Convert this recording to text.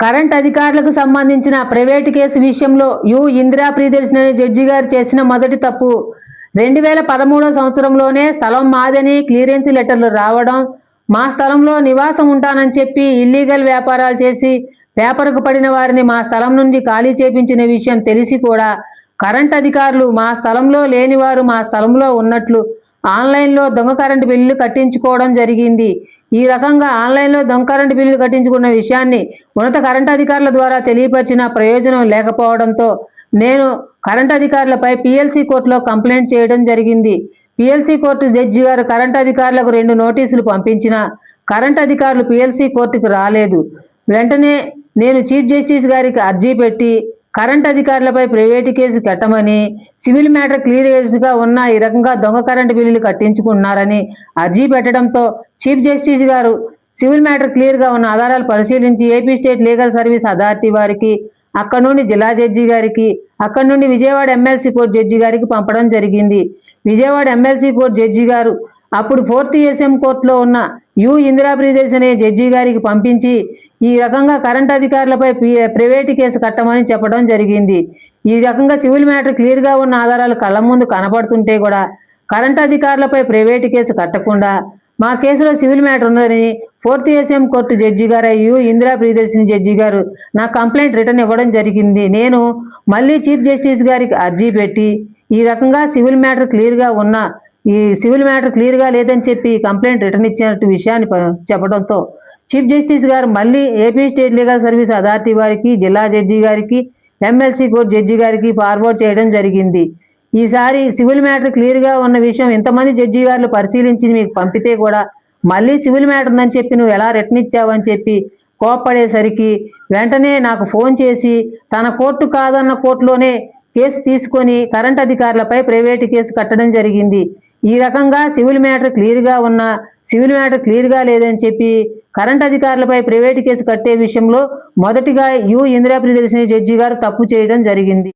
Current అధికారులకు సంబంధించిన private case విషయంలో ఇందిరా ప్రియదర్శిని జడ్జి గారు చేసిన మొదటి తప్పు 2013 సంవత్సరంలోనే స్థలం మాదని క్లియరెన్స్ లెటర్లు రావడం, మా స్థలంలో నివాసం ఉంటానని చెప్పి ఇల్లీగల్ వ్యాపారాలు చేసి పేపర్కు పడిన వారిని మా స్థలం నుండి ఖాళీ చేపించిన విషయం తెలిసి కూడా కరెంట్ అధికారులు మా స్థలంలో లేనివారు మా స్థలంలో ఉన్నట్లు ఆన్లైన్లో దొంగ కరెంటు బిల్లులు కట్టించుకోవడం జరిగింది. ఈ రకంగా ఆన్లైన్లో దొంగ కరెంటు బిల్లులు కట్టించుకున్న విషయాన్ని ఉన్నత కరెంటు అధికారుల ద్వారా తెలియపరిచిన ప్రయోజనం లేకపోవడంతో నేను కరెంటు అధికారులపై పిఎల్సి కోర్టులో కంప్లైంట్ చేయడం జరిగింది. పిఎల్సి కోర్టు జడ్జి గారు కరెంటు అధికారులకు 2 నోటీసులు పంపించినా కరెంటు అధికారులు పిఎల్సి కోర్టుకు రాలేదు. వెంటనే నేను చీఫ్ జస్టిస్ గారికి అర్జీ పెట్టి కరెంట్ అధికారులపై ప్రైవేటు కేసు కట్టమని, సివిల్ మ్యాటర్ క్లియర్గా ఉన్న ఈ రకంగా దొంగ కరెంటు బిల్లులు కట్టించుకుంటున్నారని అర్జీ పెట్టడంతో చీఫ్ జస్టిస్ గారు సివిల్ మ్యాటర్ క్లియర్గా ఉన్న ఆధారాలు పరిశీలించి AP state legal service authority వారికి, అక్కడ నుండి జిల్లా జడ్జి గారికి, అక్కడ నుండి విజయవాడ ఎమ్మెల్సీ కోర్టు జడ్జి గారికి పంపడం జరిగింది. విజయవాడ ఎమ్మెల్సీ కోర్టు జడ్జి గారు అప్పుడు 4th SM కోర్టులో ఉన్న ఇందిరా ప్రియదర్శిని జడ్జి గారికి పంపించి ఈ రకంగా కరెంట్ అధికారులపై ప్రైవేటు కేసు కట్టమని చెప్పడం జరిగింది. ఈ రకంగా సివిల్ మ్యాటర్ క్లియర్గా ఉన్న ఆధారాలు కళ్ళ ముందు కనపడుతుంటే కూడా కరెంట్ అధికారులపై ప్రైవేటు కేసు కట్టకుండా మా కేసులో సివిల్ మ్యాటర్ ఉన్నదని 4th SM కోర్టు జడ్జి గారు ఇందిరా ప్రియదర్శిని జడ్జి గారు నా కంప్లైంట్ రిటర్న్ ఇవ్వడం జరిగింది. నేను మళ్ళీ చీఫ్ జస్టిస్ గారికి అర్జీ పెట్టి ఈ రకంగా సివిల్ మ్యాటర్ క్లియర్గా ఉన్న ఈ సివిల్ మ్యాటర్ క్లియర్గా లేదని చెప్పి కంప్లైంట్ రిటర్న్ ఇచ్చినట్టు విషయాన్ని చెప్పడంతో చీఫ్ జస్టిస్ గారు మళ్ళీ AP state legal service authority వారికి, జిల్లా జడ్జి గారికి, ఎమ్మెల్సీ కోర్టు జడ్జి గారికి ఫార్వర్డ్ చేయడం జరిగింది. ఈసారి సివిల్ మ్యాటర్ క్లియర్గా ఉన్న విషయం ఇంతమంది జడ్జి గారు పరిశీలించి మీకు పంపితే కూడా మళ్ళీ సివిల్ మ్యాటర్ ఉందని చెప్పి నువ్వు ఎలా రిటర్న్ ఇచ్చావని చెప్పి కోప్పడేసరికి వెంటనే నాకు ఫోన్ చేసి తన కోర్టు కాదన్న కోర్టులోనే కేసు తీసుకొని కరెంట్ అధికారులపై ప్రైవేటు కేసు కట్టడం జరిగింది. ఈ రకంగా సివిల్ మ్యాటర్ క్లియర్గా ఉన్న సివిల్ మ్యాటర్ క్లియర్గా లేదని చెప్పి కరెంట్ అధికారులపై ప్రైవేటు కేసు కట్టే విషయంలో మొదటిగా ఇందిరా ప్రియదర్శిని జడ్జి గారు తప్పు చేయడం జరిగింది.